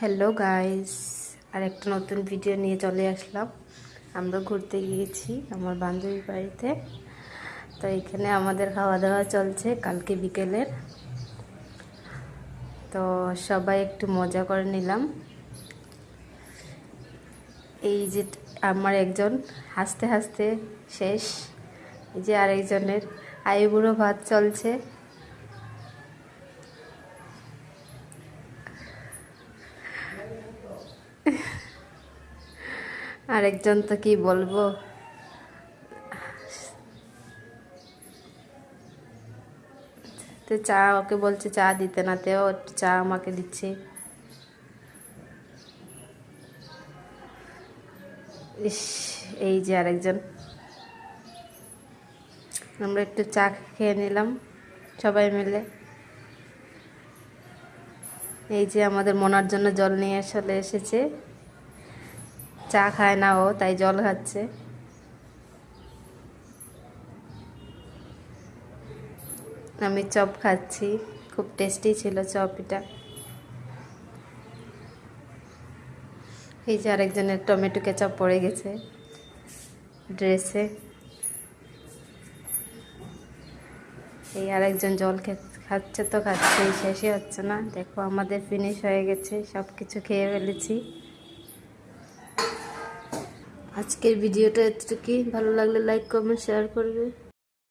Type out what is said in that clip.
Hello guys, আর একটা নতুন video নিয়ে চলে আসলাম। আমরা ঘুরতে গিয়েছি আমার বান্ধবীর বাড়িতে। তো এখানে আমাদের খাওয়া দাওয়া চলছে কালকে বিকেলের। তো সবাই একটু মজা করে নিলাম। এই যে আমার একজন হাসতে হাসতে শেষ, এই যে আরেকজনের আইবুড়ো ভাত চলছে। আরেকজন তো কি বলবো, তো চা ওকে বলছে চা দিতে, না তেও চা আমাকে দিচ্ছে। ইস, এই যে আরেকজন। আমরা একটু চা খেয়ে নিলাম সবাই মিলে। এই যে আমাদের মোনার জন্য জল নিয়ে চলে এসেছে। চা খায় না ও, তাই জল খাচ্ছে। আমি চপ খাচ্ছি, খুব টেস্টি ছিল চপ এটা। এই যে আরেকজনের টমেটো কেচাপ পড়ে গেছে ড্রেসে। এই আরেকজন জল খাচ্ছে তো খাচ্ছে, শেষই হচ্ছে না। দেখো আমাদের ফিনিশ হয়ে গেছে, সব কিছু খেয়ে ফেলেছি। আজকের ভিডিওটা এতটুকুই। ভালো লাগলে লাইক কমেন্ট শেয়ার করবে।